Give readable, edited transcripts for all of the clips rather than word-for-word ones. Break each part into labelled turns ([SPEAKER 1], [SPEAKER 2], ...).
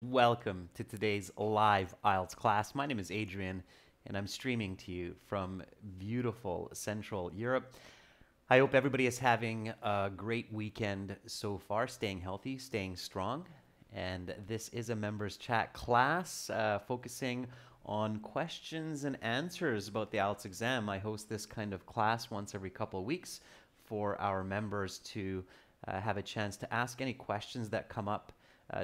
[SPEAKER 1] welcome to today's live IELTS class. My name is Adrian, and I'm streaming to you from beautiful Central Europe. I hope everybody is having a great weekend so far, staying healthy, staying strong. And this is a members chat class focusing on questions and answers about the IELTS exam. I host this kind of class once every couple of weeks for our members to have a chance to ask any questions that come up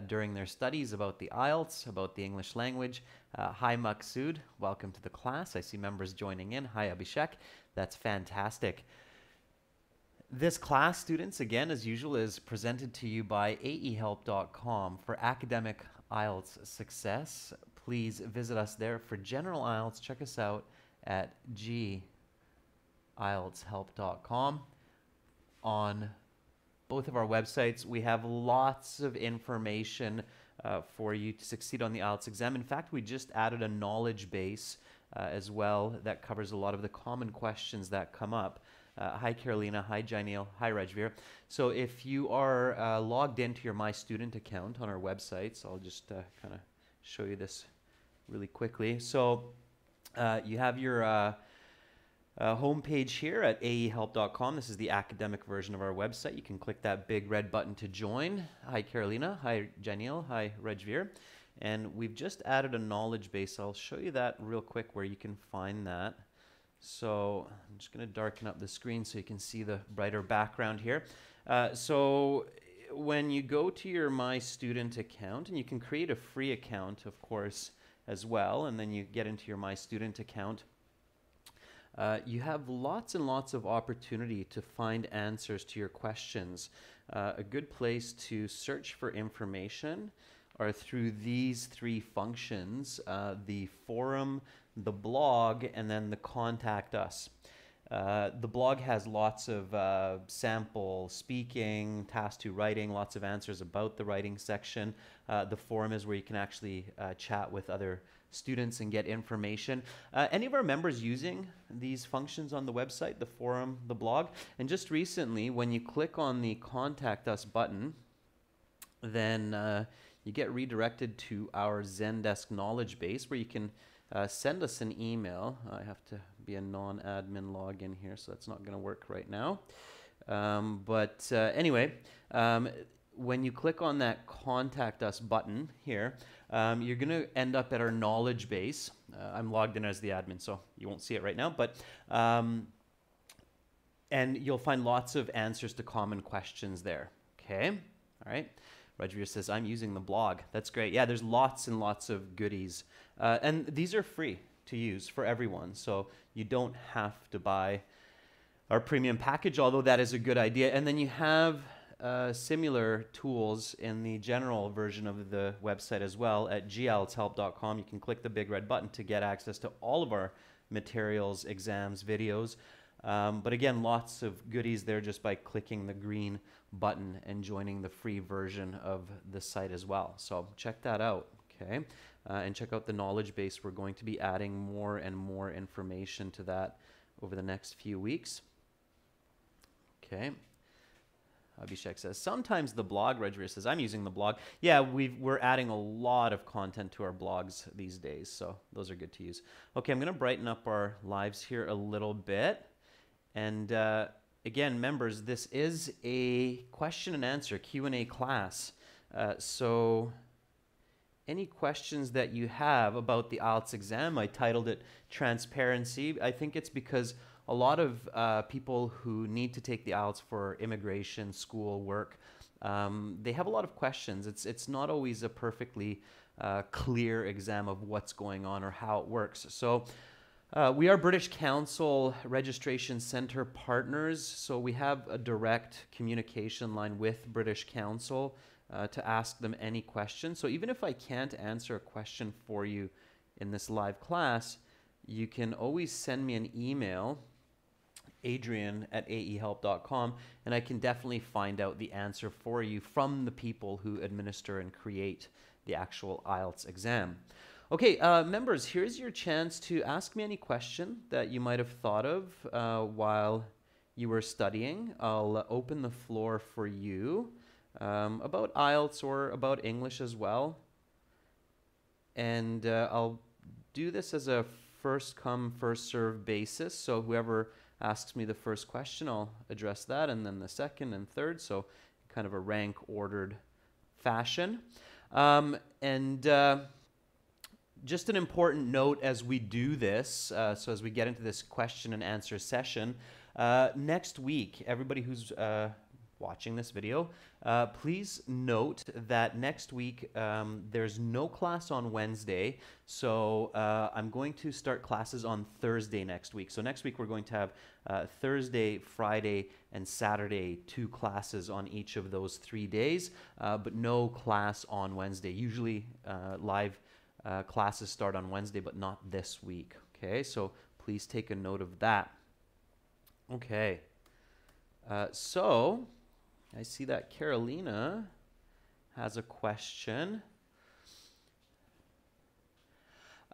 [SPEAKER 1] during their studies about the IELTS, about the English language. Hi Maksud, welcome to the class. I see members joining in. Hi Abhishek, that's fantastic. This class, students, again, as usual, is presented to you by aehelp.com. For academic IELTS success, please visit us there. For general IELTS, check us out at gieltshelp.com. On both of our websites, we have lots of information for you to succeed on the IELTS exam. In fact, we just added a knowledge base as well that covers a lot of the common questions that come up. Hi Carolina, hi Janil, hi Rajveer. So if you are logged into your My Student account on our website, so I'll just kind of show you this really quickly. So you have your homepage here at aehelp.com. This is the academic version of our website. You can click that big red button to join. Hi Carolina, hi Janil, hi Rajveer. And we've just added a knowledge base. I'll show you that real quick where you can find that. So I'm just going to darken up the screen so you can see the brighter background here. So when you go to your My Student account, and you can create a free account, of course, as well, and then you get into your My Student account, you have lots and lots of opportunity to find answers to your questions. A good place to search for information are through these three functions, the forum, the blog, and then the contact us. The blog has lots of sample speaking, task 2 writing, lots of answers about the writing section. The forum is where you can actually chat with other students and get information. Any of our members using these functions on the website, the forum, the blog? And just recently, when you click on the Contact Us button, then you get redirected to our Zendesk knowledge base where you can send us an email. I have to be a non-admin login here, so that's not going to work right now. Anyway, when you click on that Contact Us button here, you're going to end up at our knowledge base. I'm logged in as the admin, so you won't see it right now, but and you'll find lots of answers to common questions there. Okay, all right. Rajveer says, I'm using the blog. That's great. Yeah, there's lots and lots of goodies. And these are free to use for everyone. So you don't have to buy our premium package, although that is a good idea. And then you have similar tools in the general version of the website as well at gieltshelp.com. You can click the big red button to get access to all of our materials, exams, videos. But again, lots of goodies there just by clicking the green button and joining the free version of the site as well. So check that out, okay? And check out the knowledge base. We're going to be adding more and more information to that over the next few weeks. Okay. Abhishek says, sometimes the blog, Rajveer says, I'm using the blog. Yeah, we're adding a lot of content to our blogs these days, so those are good to use. Okay, I'm going to brighten up our lives here a little bit. And again, members, this is a question and answer Q&A class. So any questions that you have about the IELTS exam, I titled it Transparency. I think it's because a lot of people who need to take the IELTS for immigration, school, work, they have a lot of questions. It's not always a perfectly clear exam of what's going on or how it works. So we are British Council Registration Centre partners, so we have a direct communication line with British Council to ask them any questions. So even if I can't answer a question for you in this live class, you can always send me an email, adrian@aehelp.com, and I can definitely find out the answer for you from the people who administer and create the actual IELTS exam. Okay, members, here's your chance to ask me any question that you might have thought of while you were studying. I'll open the floor for you about IELTS or about English as well. And I'll do this as a first come, first serve basis. So whoever asks me the first question, I'll address that, and then the second and third. So kind of a rank ordered fashion. And just an important note as we do this, so as we get into this question and answer session, next week, everybody who's watching this video, please note that next week there's no class on Wednesday, so I'm going to start classes on Thursday next week. So next week we're going to have Thursday, Friday, and Saturday 2 classes on each of those 3 days, but no class on Wednesday. Usually live classes start on Wednesday, but not this week. Okay, so please take a note of that. Okay, so I see that Carolina has a question.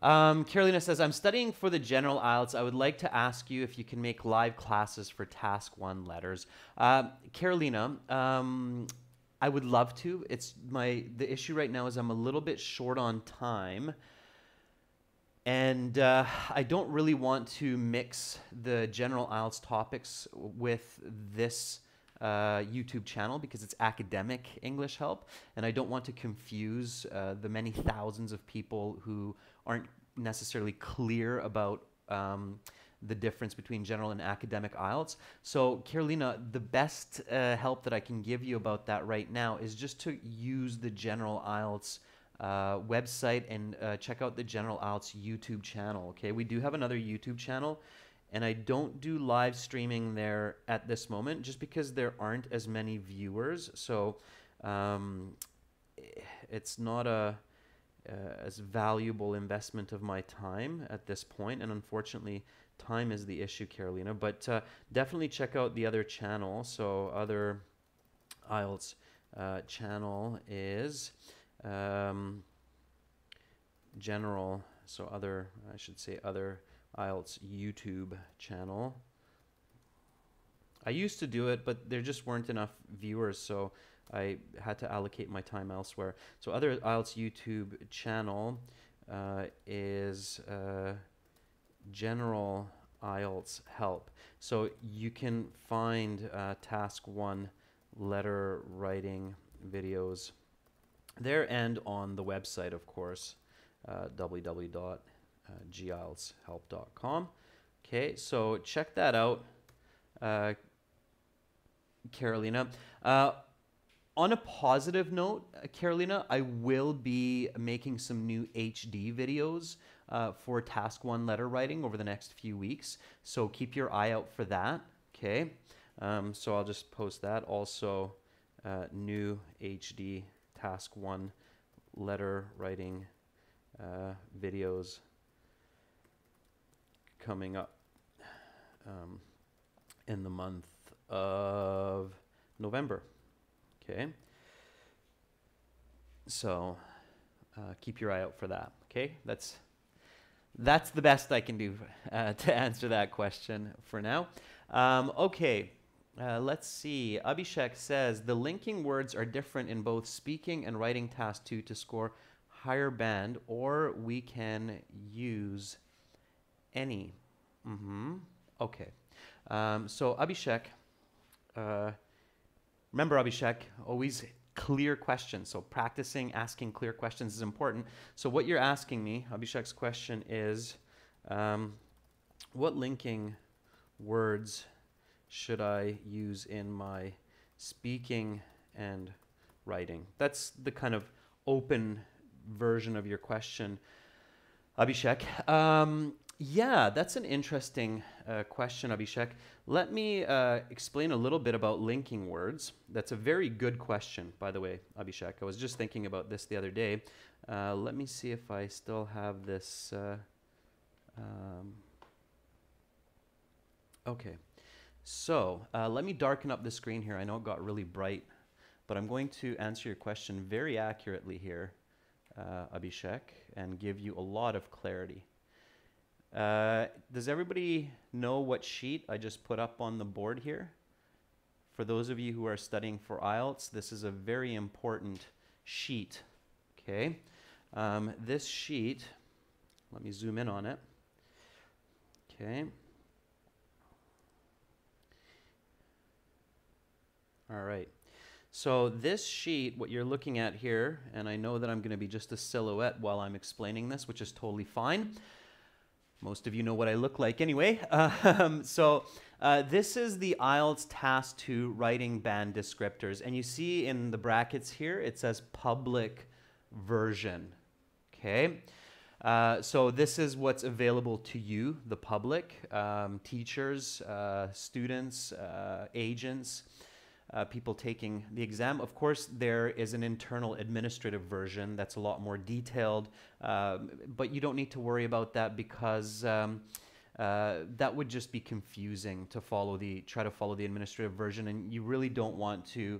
[SPEAKER 1] Carolina says, I'm studying for the general IELTS. I would like to ask you if you can make live classes for task 1 letters. Carolina, I would love to. The issue right now is I'm a little bit short on time. And I don't really want to mix the general IELTS topics with this YouTube channel because it's academic English help, and I don't want to confuse the many thousands of people who aren't necessarily clear about the difference between general and academic IELTS. So Carolina, the best help that I can give you about that right now is just to use the general IELTS website and check out the general IELTS YouTube channel. Okay, we do have another YouTube channel, and I don't do live streaming there at this moment just because there aren't as many viewers. So it's not as valuable investment of my time at this point, and unfortunately time is the issue, Carolina. But definitely check out the other channel. So other IELTS channel is general, so other, I should say other IELTS YouTube channel. I used to do it, but there just weren't enough viewers, so I had to allocate my time elsewhere. So other IELTS YouTube channel is general IELTS help. So you can find task 1 letter writing videos there and on the website, of course, www.gieltshelp.com. Okay, so check that out, Carolina. On a positive note, Carolina, I will be making some new HD videos for task 1 letter writing over the next few weeks, so keep your eye out for that. Okay, so I'll just post that. Also, new HD task 1 letter writing videos coming up in the month of November. Okay, so keep your eye out for that. Okay, that's the best I can do to answer that question for now. Okay. Let's see. Abhishek says the linking words are different in both speaking and writing task 2 to score higher band, or we can use any. Okay. So Abhishek, remember Abhishek, always clear questions. So practicing asking clear questions is important. So what you're asking me, Abhishek's question is, what linking words should I use in my speaking and writing? That's the kind of open version of your question, Abhishek. Yeah, that's an interesting question, Abhishek. Let me explain a little bit about linking words. That's a very good question, by the way, Abhishek. I was just thinking about this the other day. Let me see if I still have this. Okay. So let me darken up the screen here. I know it got really bright, but I'm going to answer your question very accurately here, Abhishek, and give you a lot of clarity. Does everybody know what sheet I just put up on the board here? For those of you who are studying for IELTS, this is a very important sheet. Okay. This sheet, let me zoom in on it. Okay. All right. So this sheet, what you're looking at here, and I know that I'm going to be just a silhouette while I'm explaining this, which is totally fine. Most of you know what I look like anyway. This is the Ielts Task 2 Writing Band Descriptors. And you see in the brackets here, it says public version. Okay. So this is what's available to you, the public, teachers, students, agents, people taking the exam. Of course, there is an internal administrative version that's a lot more detailed, but you don't need to worry about that because that would just be confusing to try to follow the administrative version, and you really don't want to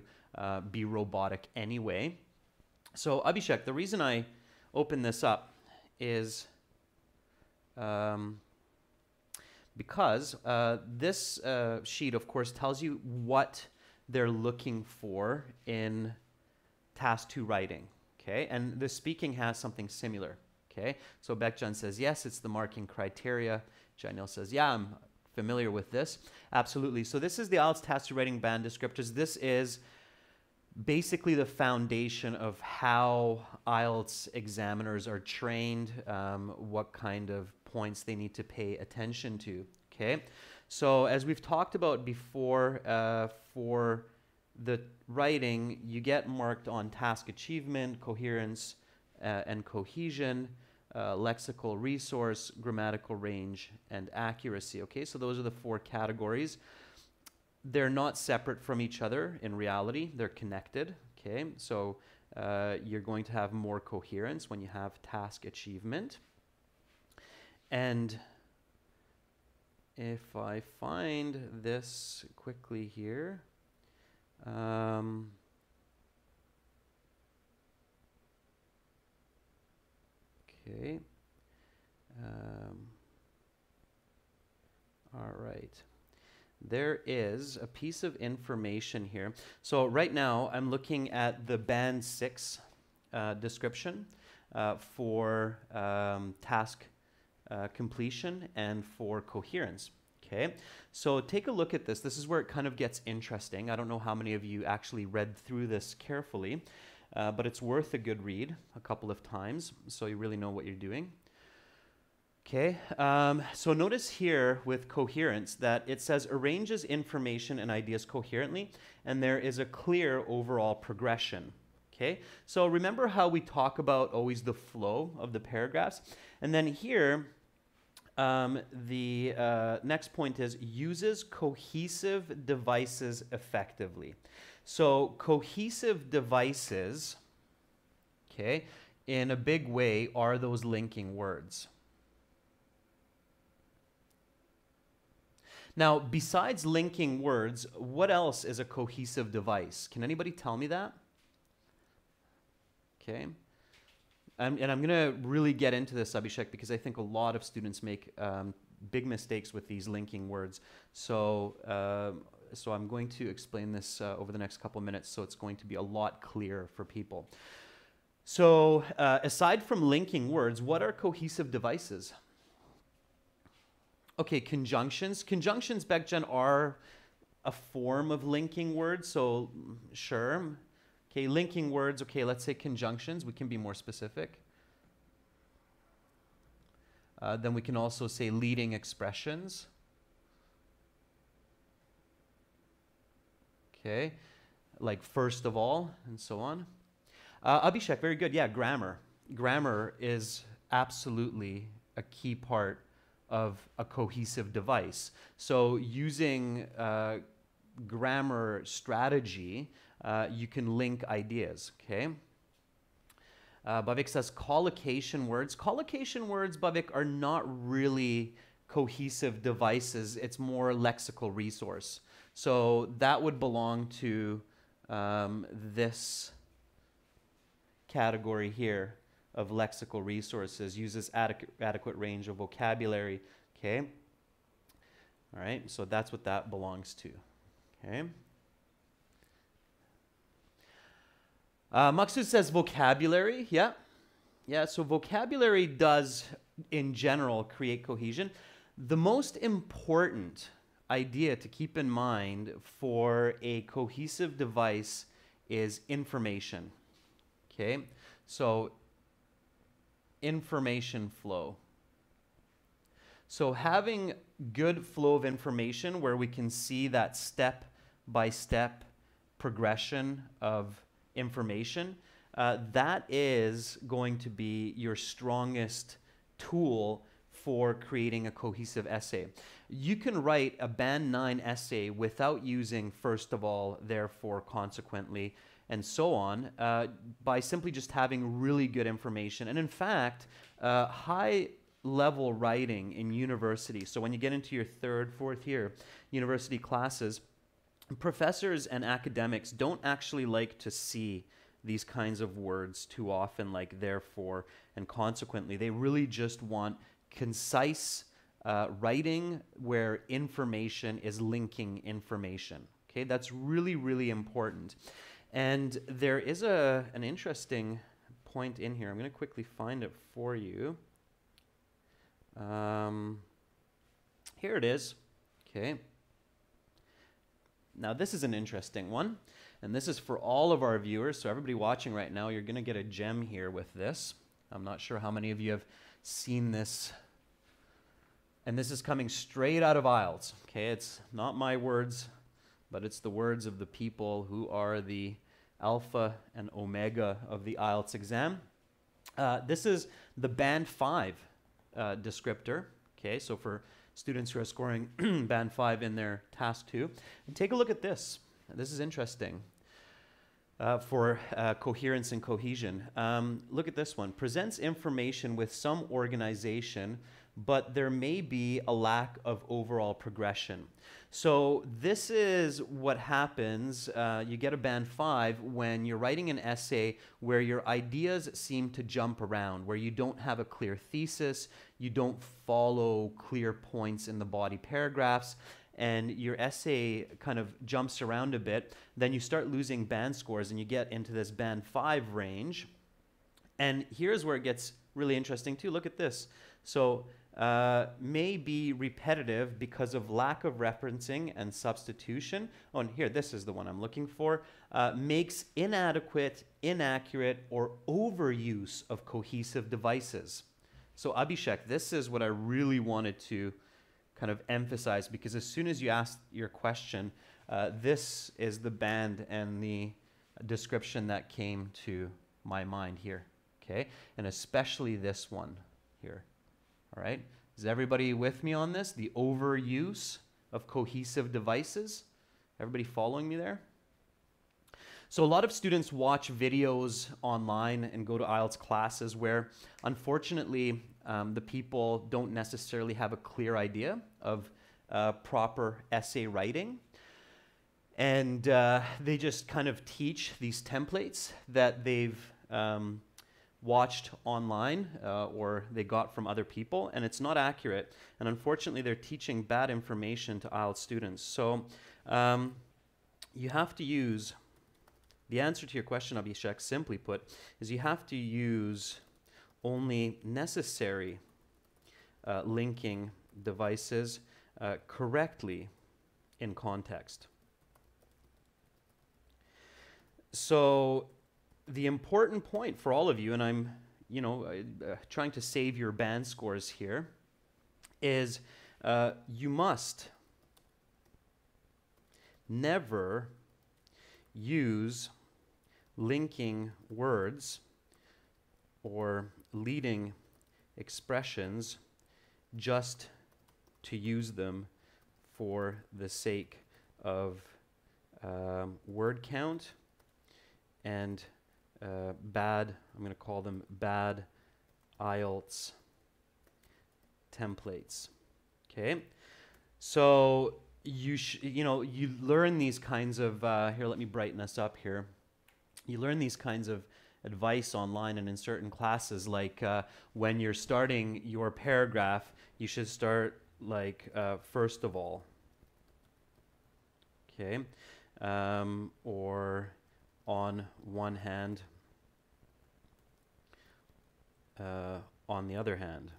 [SPEAKER 1] be robotic anyway. So Abhishek, the reason I open this up is because this sheet, of course, tells you what they're looking for in task 2 writing, okay? And the speaking has something similar, okay? So Bekjan says, yes, it's the marking criteria. Janil says, yeah, I'm familiar with this. Absolutely. So this is the Ielts Task 2 Writing Band Descriptors. This is basically the foundation of how IELTS examiners are trained, what kind of points they need to pay attention to, okay? So as we've talked about before, for the writing, you get marked on task achievement, coherence, and cohesion, lexical resource, grammatical range, and accuracy. Okay, so those are the 4 categories. They're not separate from each other in reality. They're connected. Okay, so you're going to have more coherence when you have task achievement. And if I find this quickly here, okay, all right. There is a piece of information here. So right now I'm looking at the band 6 description for task completion and for coherence. Okay, so take a look at this. This is where it kind of gets interesting. I don't know how many of you actually read through this carefully, but it's worth a good read a couple of times so you really know what you're doing. Okay, so notice here with coherence that it says arranges information and ideas coherently, and there is a clear overall progression. Okay, so remember how we talk about always the flow of the paragraphs, and then here the next point is uses cohesive devices effectively. So cohesive devices, okay, in a big way are those linking words. Now, besides linking words, what else is a cohesive device? Can anybody tell me that? Okay. And I'm going to really get into this, Abhishek, because I think a lot of students make big mistakes with these linking words. So, so I'm going to explain this over the next couple of minutes, so it's going to be a lot clearer for people. So, aside from linking words, what are cohesive devices? Okay, conjunctions. Conjunctions, Bekjan, are a form of linking words, so sure. Okay, linking words, okay, let's say conjunctions. We can be more specific. Then we can also say leading expressions. Okay, like first of all, and so on. Abhishek, very good. Yeah, grammar. Grammar is absolutely a key part of a cohesive device. So using grammar strategy, you can link ideas, okay? Bhavik says collocation words. Collocation words, Bhavik, are not really cohesive devices. It's more lexical resource. So that would belong to this category here of lexical resources, uses adequate range of vocabulary, okay? All right, so that's what that belongs to, okay? Maksud says vocabulary, yeah. Yeah, so vocabulary does, in general, create cohesion. The most important idea to keep in mind for a cohesive device is information. Okay, so information flow. So having good flow of information where we can see that step-by-step progression of information, that is going to be your strongest tool for creating a cohesive essay. You can write a Band 9 essay without using first of all, therefore, consequently, and so on, by simply just having really good information. And in fact, high level writing in university, so when you get into your third, fourth year university classes, professors and academics don't actually like to see these kinds of words too often, like therefore and consequently. They really just want concise writing where information is linking information. Okay, that's really, really important. And there is an interesting point in here. I'm going to quickly find it for you. Here it is. Okay. Now this is an interesting one, and this is for all of our viewers. So everybody watching right now, you're going to get a gem here with this. I'm not sure how many of you have seen this. And this is coming straight out of Ielts. Okay, it's not my words, but it's the words of the people who are the alpha and omega of the Ielts exam. This is the Band 5 descriptor. Okay, so for students who are scoring Band 5 in their Task 2. And take a look at this. This is interesting for coherence and cohesion. Look at this one. Presents information with some organization, but there may be a lack of overall progression. So this is what happens, you get a Band 5 when you're writing an essay where your ideas seem to jump around, where you don't have a clear thesis, you don't follow clear points in the body paragraphs, and your essay kind of jumps around a bit. Then you start losing band scores and you get into this Band 5 range. And here's where it gets really interesting too. Look at this. So may be repetitive because of lack of referencing and substitution. Oh, and here, this is the one I'm looking for. Makes inadequate, inaccurate, or overuse of cohesive devices. So Abhishek, this is what I really wanted to kind of emphasize, because as soon as you asked your question, this is the band and the description that came to my mind here, okay? And especially this one here. All right, is everybody with me on this? The overuse of cohesive devices. Everybody following me there? So a lot of students watch videos online and go to Ielts classes where, unfortunately, the people don't necessarily have a clear idea of proper essay writing. And they just kind of teach these templates that they've watched online or they got from other people, and it's not accurate. And unfortunately, they're teaching bad information to IELTS students. So you have to use, the answer to your question, Abhishek, simply put, is you have to use only necessary linking devices correctly in context. So the important point for all of you, and I'm, trying to save your band scores here, is you must never use linking words or leading expressions just to use them for the sake of word count and bad, I'm going to call them bad Ielts templates. Okay, so you learn these kinds of here. Let me brighten this up here. You learn these kinds of advice online and in certain classes, like when you're starting your paragraph, you should start like first of all. Okay, or on one hand, on the other hand.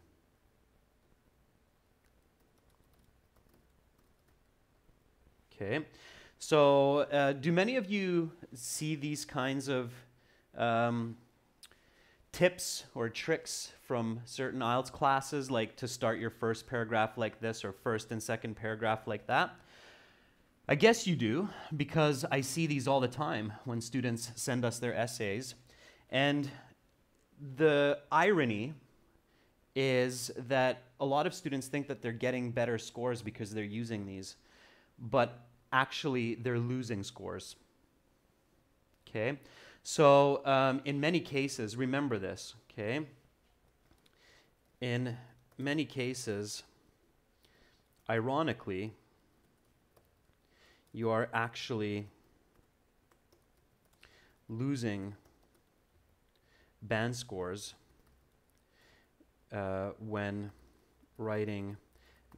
[SPEAKER 1] Okay, so do many of you see these kinds of tips or tricks from certain IELTS classes, like to start your first paragraph like this or first and second paragraph like that? I guess you do, because I see these all the time when students send us their essays. And the irony is that a lot of students think that they're getting better scores because they're using these, but actually they're losing scores. Okay, so in many cases, remember this, okay? In many cases, ironically, you are actually losing band scores when writing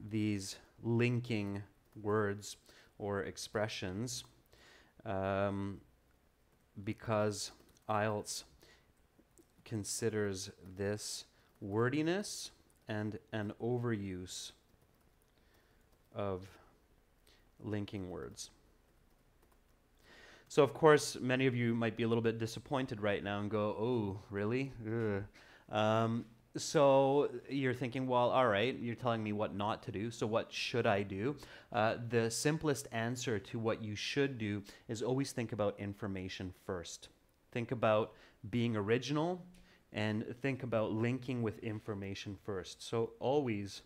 [SPEAKER 1] these linking words or expressions, because IELTS considers this wordiness and an overuse of linking words. So of course, many of you might be a little bit disappointed right now and go, oh, really? So you're thinking, well, all right, you're telling me what not to do, so what should I do? The simplest answer to what you should do is always think about information first. Think about being original and think about linking with information first. So always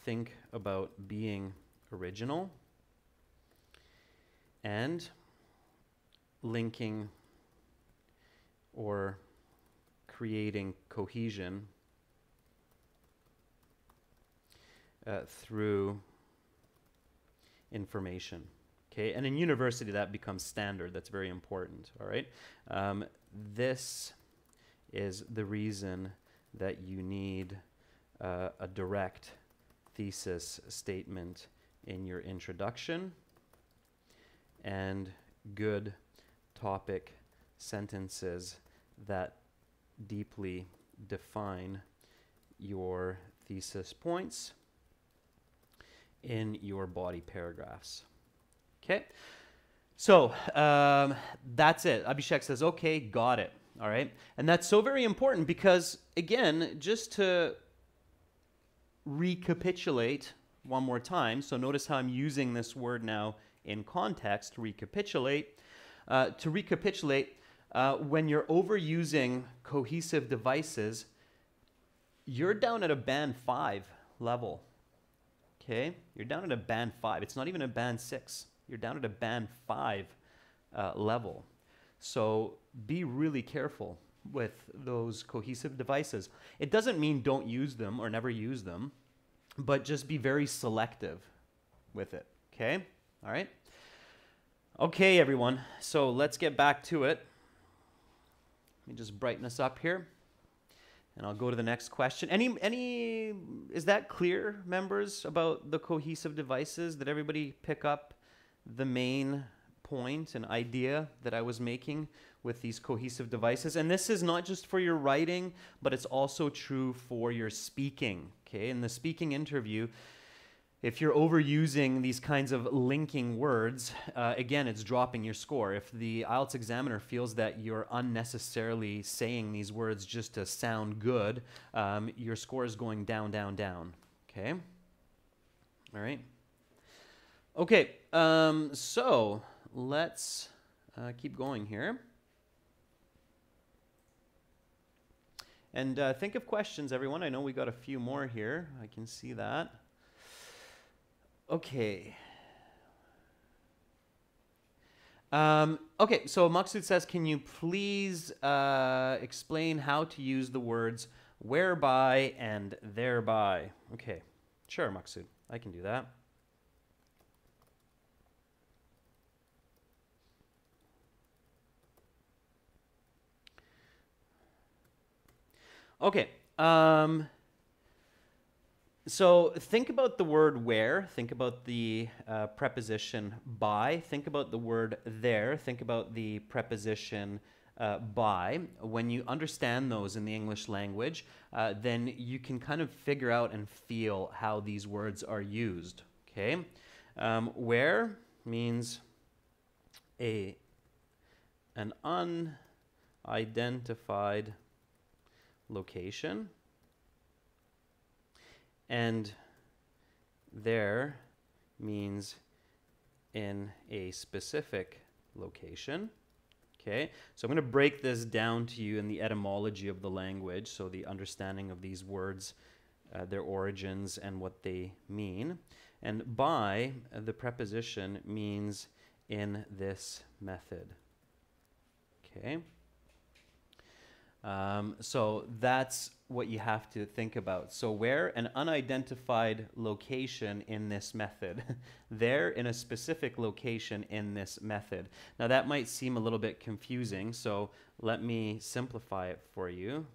[SPEAKER 1] think about being original and linking or creating cohesion through information. Okay, and in university that becomes standard. That's very important. All right, this is the reason that you need a direct thesis statement in your introduction and good topic sentences that deeply define your thesis points in your body paragraphs. Okay, so that's it. Abhishek says, okay, got it. All right, and that's so very important because, again, just to recapitulate one more time, so notice how I'm using this word now in context, recapitulate. To recapitulate, when you're overusing cohesive devices, you're down at a band 5 level. Okay? You're down at a band 5. It's not even a band 6. You're down at a band 5 level. So be really careful with those cohesive devices. It doesn't mean don't use them or never use them, but just be very selective with it. Okay? All right? Okay, everyone. So let's get back to it. Let me just brighten us up here. And I'll go to the next question. Is that clear, members, about the cohesive devices? Did everybody pick up the main point and idea that I was making with these cohesive devices? And this is not just for your writing, but it's also true for your speaking. Okay, in the speaking interview, if you're overusing these kinds of linking words, again, it's dropping your score. If the IELTS examiner feels that you're unnecessarily saying these words just to sound good, your score is going down, down, down. Okay? All right? Okay, so let's keep going here. And think of questions, everyone. I know we got a few more here. I can see that. Okay. Okay, so Maksud says, can you please explain how to use the words whereby and thereby? Okay, sure, Maksud. I can do that. Okay. So think about the word where, think about the preposition by, think about the word there, think about the preposition by, when you understand those in the English language, then you can kind of figure out and feel how these words are used. Okay, where means an unidentified location, and there means in a specific location. Okay, so I'm going to break this down to you in the etymology of the language, so the understanding of these words, their origins, and what they mean. And by, the preposition means in this method. Okay, so that's what you have to think about. So where, an unidentified location in this method. There, in a specific location in this method. Now that might seem a little bit confusing, so let me simplify it for you.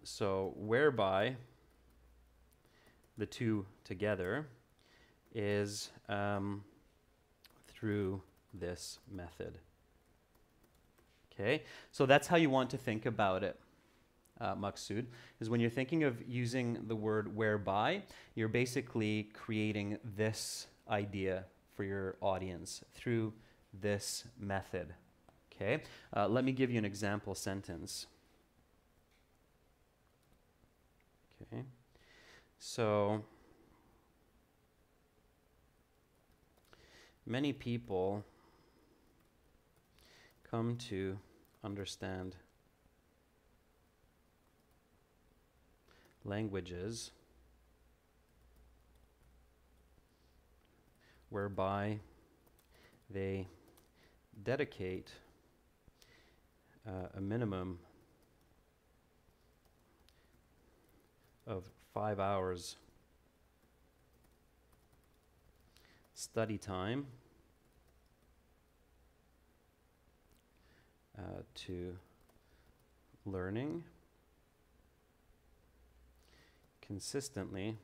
[SPEAKER 1] So whereby, the two together, is through this method. Okay, so that's how you want to think about it, Maksud, is when you're thinking of using the word whereby, you're basically creating this idea for your audience through this method. Okay, let me give you an example sentence. Okay, so many people come to understand languages whereby they dedicate a minimum of 5 hours study time to learning consistently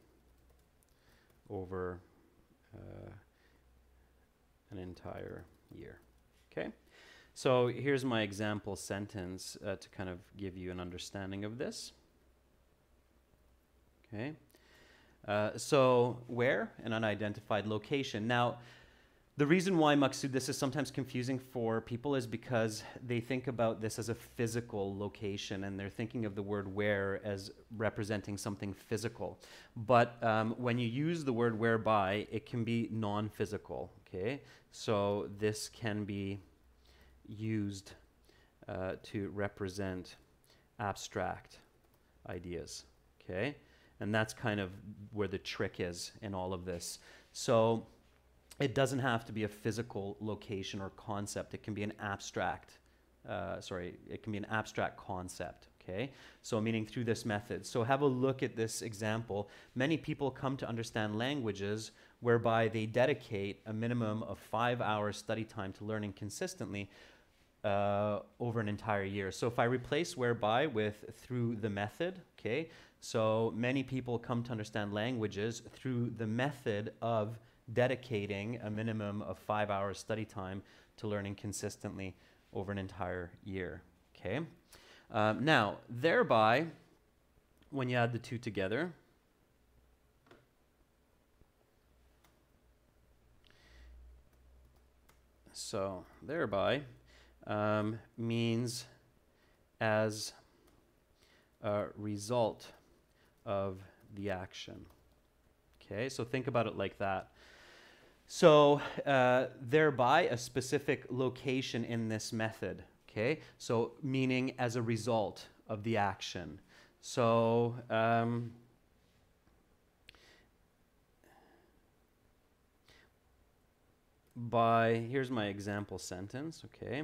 [SPEAKER 1] over an entire year. Okay, so here's my example sentence to kind of give you an understanding of this. Okay, so where, an unidentified location. Now, the reason why, Maksud, this is sometimes confusing for people is because they think about this as a physical location, and they're thinking of the word where as representing something physical. But when you use the word whereby, it can be non-physical, okay? So this can be used to represent abstract ideas, okay? And that's kind of where the trick is in all of this. So it doesn't have to be a physical location or concept. It can be an abstract, it can be an abstract concept, okay? So meaning through this method. So have a look at this example. Many people come to understand languages whereby they dedicate a minimum of 5 hours study time to learning consistently over an entire year. So if I replace whereby with through the method, okay? So many people come to understand languages through the method of dedicating a minimum of 5 hours study time to learning consistently over an entire year, okay? Now, thereby, when you add the two together, so thereby means as a result of the action. Okay, so think about it like that. So thereby a specific location in this method, okay? So meaning as a result of the action. So here's my example sentence, okay?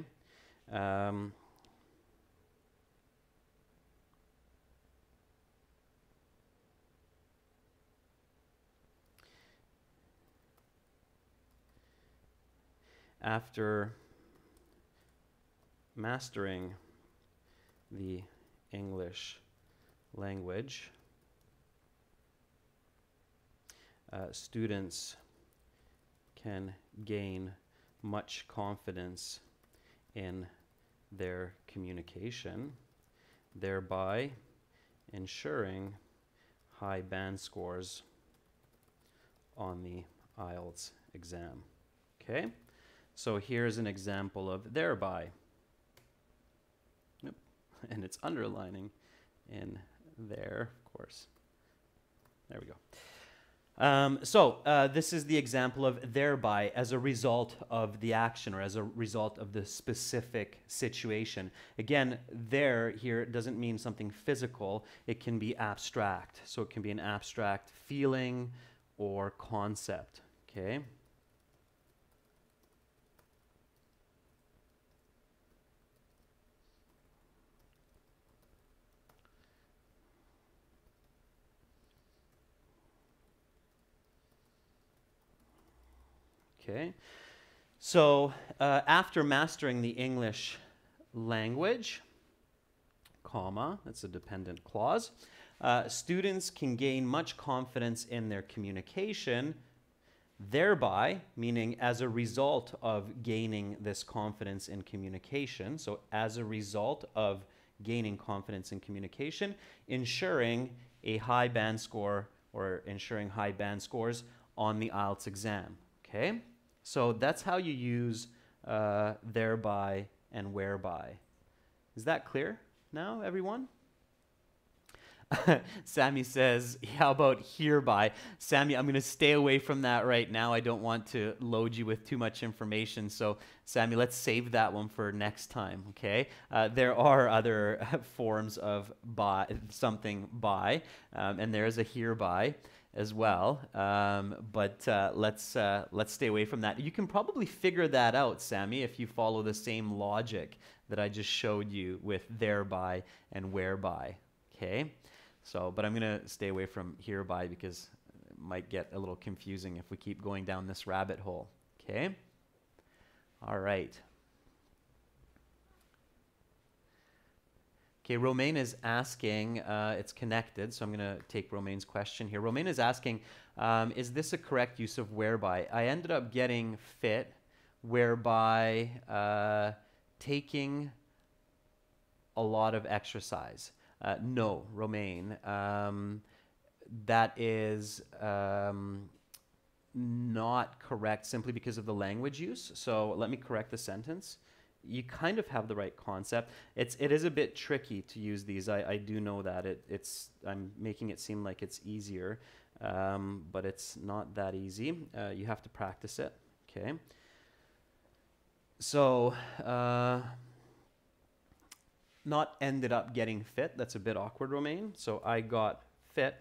[SPEAKER 1] After mastering the English language, students can gain much confidence in their communication, thereby ensuring high band scores on the Ielts exam. Okay, so here's an example of thereby. Yep. And it's underlining in there, of course. There we go. This is the example of thereby as a result of the action or as a result of the specific situation. Again, there here doesn't mean something physical. It can be abstract. So it can be an abstract feeling or concept. Okay. Okay, so after mastering the English language, comma, that's a dependent clause, students can gain much confidence in their communication, thereby, meaning as a result of gaining this confidence in communication, so as a result of gaining confidence in communication, ensuring a high band score or ensuring high band scores on the Ielts exam. Okay? So that's how you use thereby and whereby. Is that clear now, everyone? Sammy says, how about hereby? Sammy, I'm going to stay away from that right now. I don't want to load you with too much information. So, Sammy, let's save that one for next time, okay? There are other forms of by, something by, and there is a hereby as well, but let's stay away from that. You can probably figure that out, Sammy, if you follow the same logic that I just showed you with thereby and whereby, okay? So, but I'm going to stay away from hereby because it might get a little confusing if we keep going down this rabbit hole, okay? All right. Okay, Romaine is asking, it's connected, so I'm going to take Romaine's question here. Romaine is asking, is this a correct use of whereby? I ended up getting fit, whereby taking a lot of exercise. No, Romaine, that is not correct simply because of the language use. So let me correct the sentence. You kind of have the right concept. It is a bit tricky to use these. I do know that. I'm making it seem like it's easier, but it's not that easy. You have to practice it, okay? So, not ended up getting fit. That's a bit awkward, Romaine. So I got fit,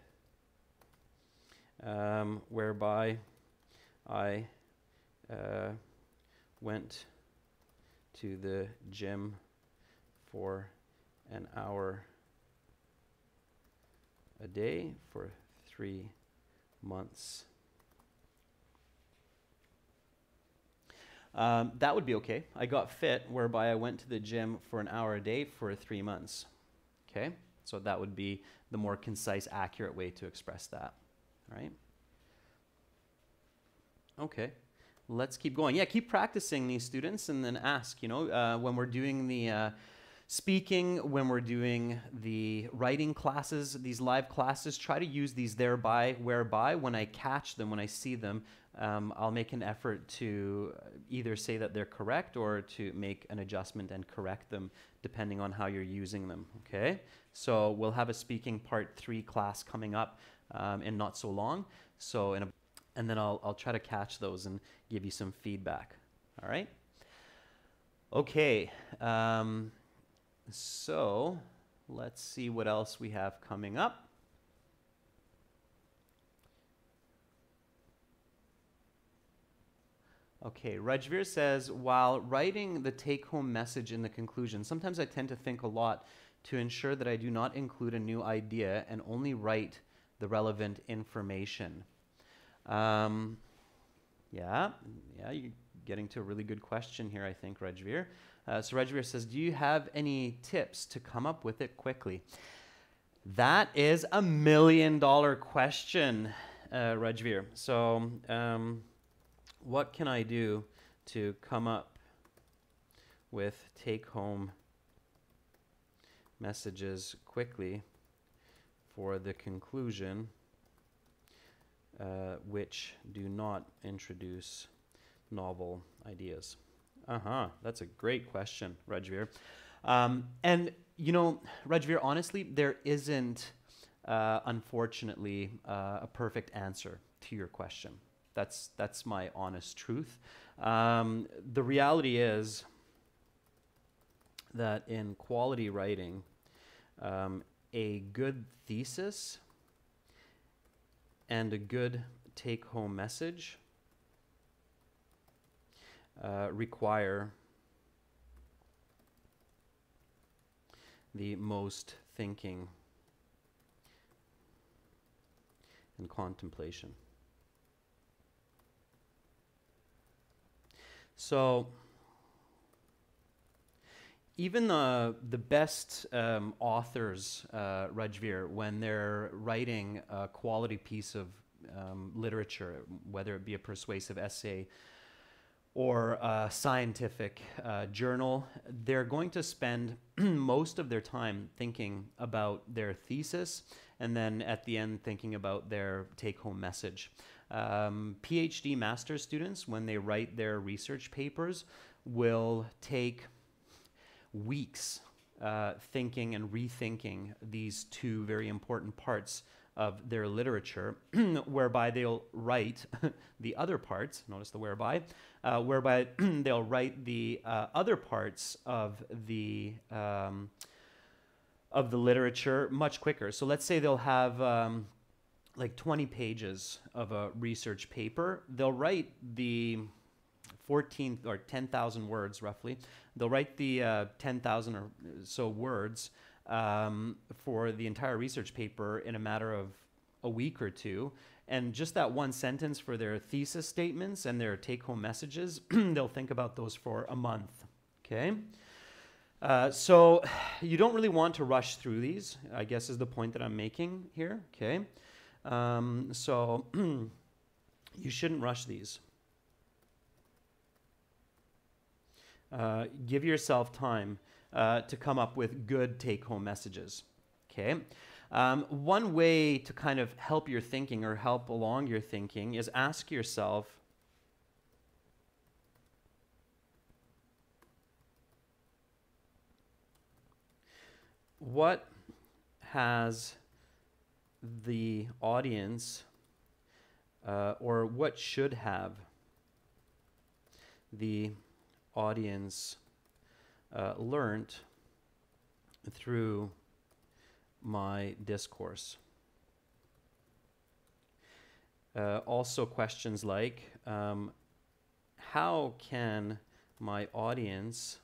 [SPEAKER 1] whereby I went to the gym for an hour a day for 3 months. That would be okay. I got fit, whereby I went to the gym for an hour a day for 3 months. Okay? So that would be the more concise, accurate way to express that. Right? Okay. Let's keep going. Yeah, keep practicing these, students, and then ask, when we're doing the speaking, when we're doing the writing classes, these live classes, try to use these thereby, whereby. When I catch them, when I see them, I'll make an effort to either say that they're correct or to make an adjustment and correct them depending on how you're using them, okay? So we'll have a speaking part 3 class coming up in not so long. So and then I'll try to catch those and give you some feedback, all right? Okay, so let's see what else we have coming up. Okay, Rajveer says, while writing the take-home message in the conclusion, sometimes I tend to think a lot to ensure that I do not include a new idea and only write the relevant information. Yeah, you're getting to a really good question here, I think, Rajveer. So Rajveer says, do you have any tips to come up with it quickly? That is $1 million question, Rajveer. So what can I do to come up with take-home messages quickly for the conclusion, which do not introduce novel ideas? That's a great question, Rajveer. And, you know, Rajveer, honestly, there isn't, unfortunately, a perfect answer to your question. That's my honest truth. The reality is that in quality writing, a good thesis and a good take-home message require the most thinking and contemplation. So even the best authors, Rajveer, when they're writing a quality piece of literature, whether it be a persuasive essay or a scientific journal, they're going to spend most of their time thinking about their thesis and then at the end thinking about their take-home message. PhD master's students, when they write their research papers, will take weeks thinking and rethinking these two very important parts of their literature, whereby they'll write the other parts, notice the whereby they'll write the other parts of the literature much quicker. So let's say they'll have like 20 pages of a research paper. They'll write the 14 or 10,000 words roughly. They'll write the 10,000 or so words for the entire research paper in a matter of a week or two. And just that one sentence for their thesis statements and their take-home messages, they'll think about those for a month, okay? So you don't really want to rush through these, I guess is the point that I'm making here, okay? So you shouldn't rush these. Give yourself time to come up with good take-home messages, okay? One way to kind of help your thinking or help along your thinking is ask yourself, what has the audience, or what should have the audience learned through my discourse? Also questions like, how can my audience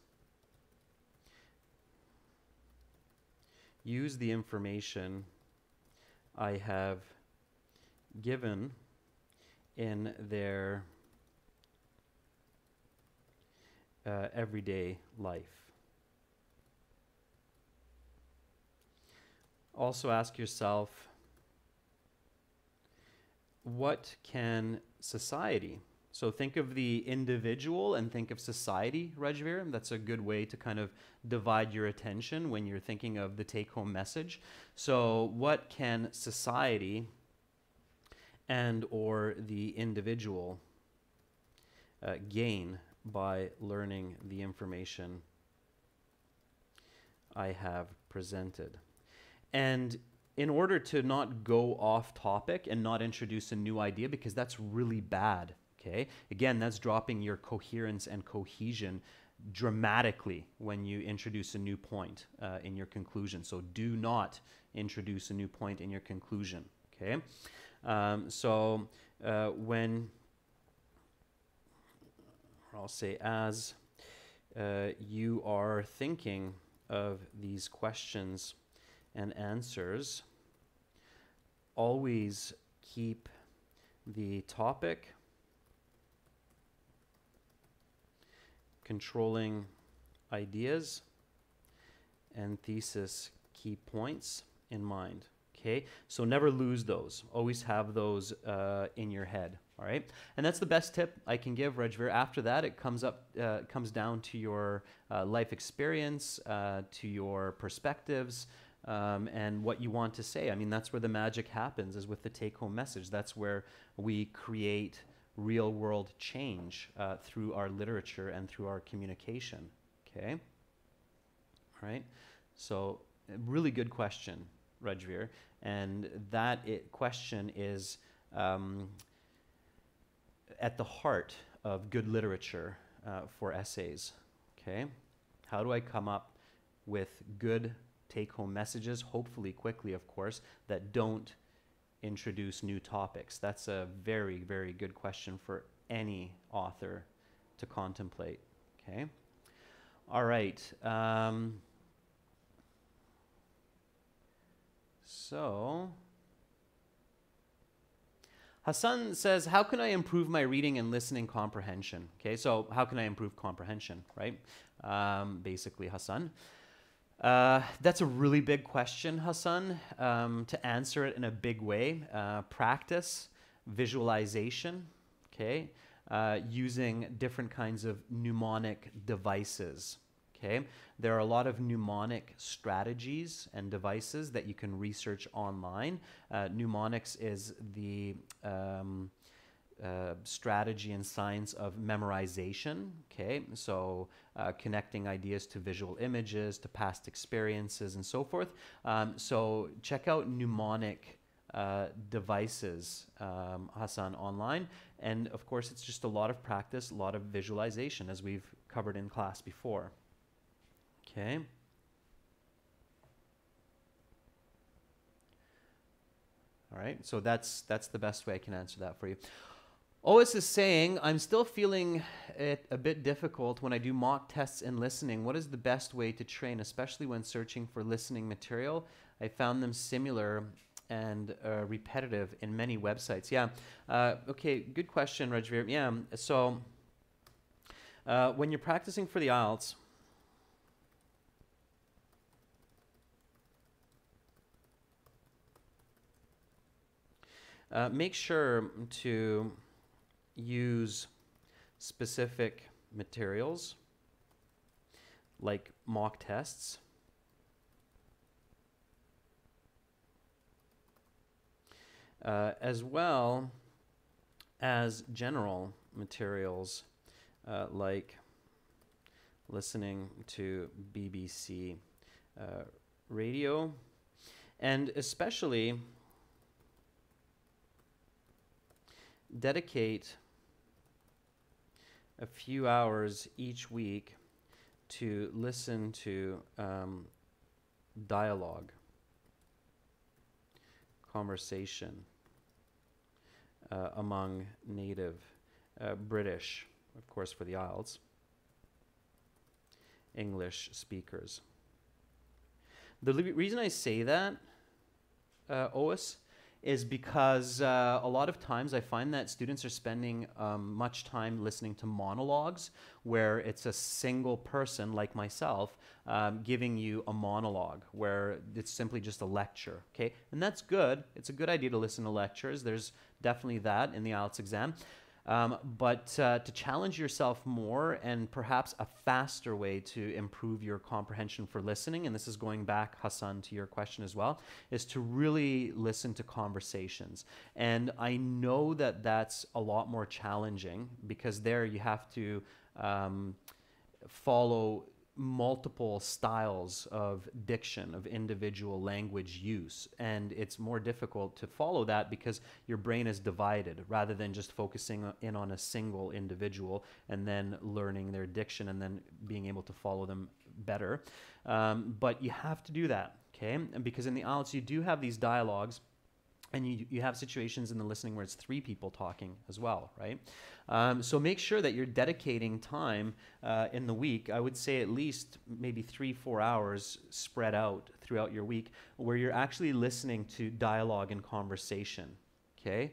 [SPEAKER 1] use the information I have given in their everyday life? Also ask yourself, what can society? So think of the individual and think of society, Rajveer. That's a good way to kind of divide your attention when you're thinking of the take-home message. So what can society and or the individual gain by learning the information I have presented? And in order to not go off topic and not introduce a new idea, because that's really bad, okay? Again, that's dropping your coherence and cohesion dramatically when you introduce a new point in your conclusion. So do not introduce a new point in your conclusion, okay? When, I'll say as you are thinking of these questions and answers, always keep the topic, controlling ideas, and thesis key points in mind, Okay, so never lose those. Always have those in your head. All right, and that's the best tip I can give, Rajveer. After that, it comes down to your life experience, to your perspectives, and what you want to say. I mean, that's where the magic happens, is with the take-home message. That's where we create real-world change through our literature and through our communication. Okay, all right. So, a really good question, Rajveer, and that question is at the heart of good literature for essays. Okay, how do I come up with good take-home messages, hopefully quickly, of course, that don't introduce new topics? That's a very, very good question for any author to contemplate. Okay, all right. So, Hassan says, how can I improve my reading and listening comprehension? Okay, so how can I improve comprehension, right? Basically, Hassan. That's a really big question, Hassan. To answer it in a big way, practice, visualization, okay? Using different kinds of mnemonic devices. Okay, there are a lot of mnemonic strategies and devices that you can research online. Mnemonics is the strategy and science of memorization. Okay, so connecting ideas to visual images, to past experiences, and so forth. So check out mnemonic devices, Hassan, online. And of course, it's just a lot of practice, a lot of visualization, as we've covered in class before. Okay. All right, so that's the best way I can answer that for you. Ois is saying, I'm still feeling it a bit difficult when I do mock tests and listening. What is the best way to train, especially when searching for listening material? I found them similar and repetitive in many websites. Yeah, okay, good question, Rajveer. Yeah, so when you're practicing for the Ielts, make sure to use specific materials like mock tests, as well as general materials like listening to BBC radio, and especially dedicate a few hours each week to listen to dialogue, conversation among native British, of course for the Ielts, English speakers. The reason I say that, Ois, is because a lot of times I find that students are spending much time listening to monologues where it's a single person like myself giving you a monologue where it's simply just a lecture, okay? And that's good. It's a good idea to listen to lectures. There's definitely that in the Ielts exam. But to challenge yourself more and perhaps a faster way to improve your comprehension for listening, and this is going back, Hassan, to your question as well, is to really listen to conversations. And I know that that's a lot more challenging because there you have to follow multiple styles of diction, of individual language use, and it's more difficult to follow that because your brain is divided rather than just focusing in on a single individual and then learning their diction and then being able to follow them better. But you have to do that, okay? And because in the Ielts you do have these dialogues, and you have situations in the listening where it's 3 people talking as well, right? So make sure that you're dedicating time in the week. I would say at least maybe 3-4 hours spread out throughout your week where you're actually listening to dialogue and conversation, okay?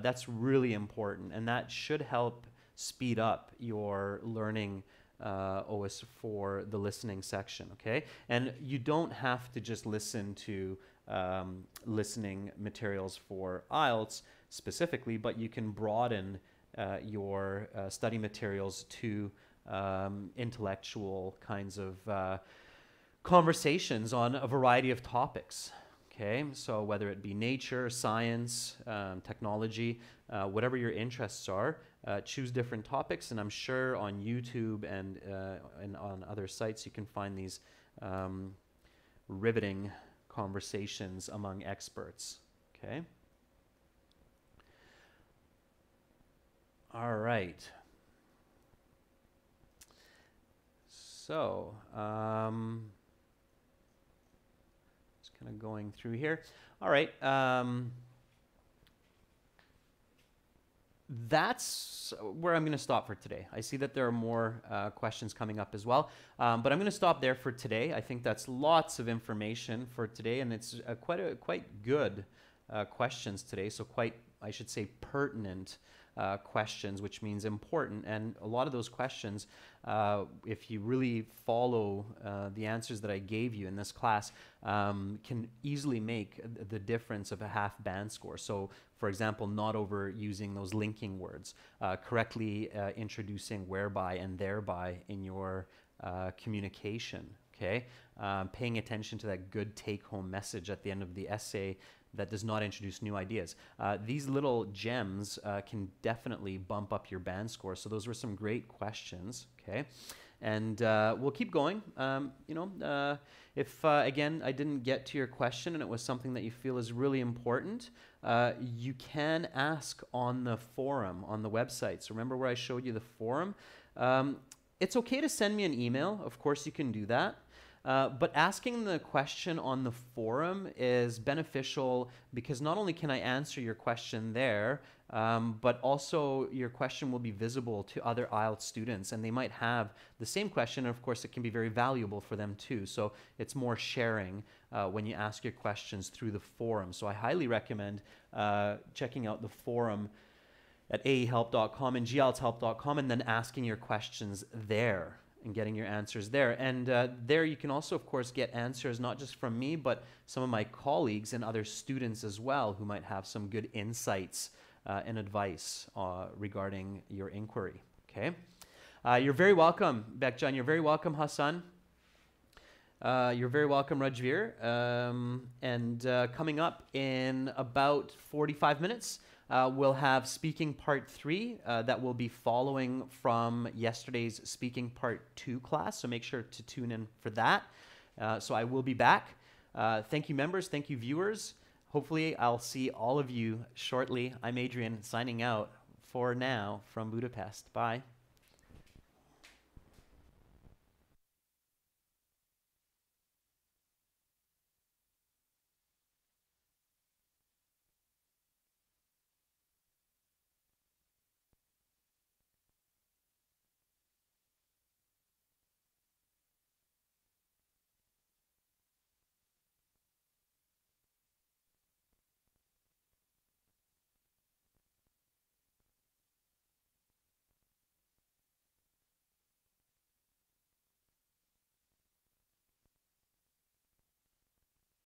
[SPEAKER 1] That's really important, and that should help speed up your learning OS for the listening section, okay? And you don't have to just listen to listening materials for IELTS specifically, but you can broaden your study materials to intellectual kinds of conversations on a variety of topics. Okay, so whether it be nature, science, technology, whatever your interests are, choose different topics, and I'm sure on YouTube and on other sites you can find these riveting conversations among experts. Okay. All right. So, just kind of going through here. All right. That's where I'm going to stop for today. I see that there are more questions coming up as well, but I'm going to stop there for today. I think that's lots of information for today, and it's quite good questions today, so quite, I should say, pertinent questions, which means important. And a lot of those questions, if you really follow the answers that I gave you in this class, can easily make the difference of a half band score. So, for example, not overusing those linking words, correctly introducing whereby and thereby in your communication, okay? Paying attention to that good take-home message at the end of the essay that does not introduce new ideas. These little gems can definitely bump up your band score. So those were some great questions, okay? And we'll keep going. If, again, I didn't get to your question and it was something that you feel is really important, you can ask on the forum, on the website. So remember where I showed you the forum? It's okay to send me an email. Of course, you can do that. But asking the question on the forum is beneficial because not only can I answer your question there, but also your question will be visible to other IELTS students, and they might have the same question, and of course it can be very valuable for them too. So it's more sharing when you ask your questions through the forum. So I highly recommend checking out the forum at aehelp.com and gieltshelp.com and then asking your questions there and getting your answers there. And there you can also, of course, get answers not just from me, but some of my colleagues and other students as well who might have some good insights and advice regarding your inquiry, okay? You're very welcome, Bekjan. You're very welcome, Hassan. You're very welcome, Rajveer. And coming up in about 45 minutes, we'll have speaking part 3 that will be following from yesterday's speaking part 2 class. So make sure to tune in for that. So I will be back. Thank you, members. Thank you, viewers. Hopefully I'll see all of you shortly. I'm Adrian, signing out for now from Budapest. Bye.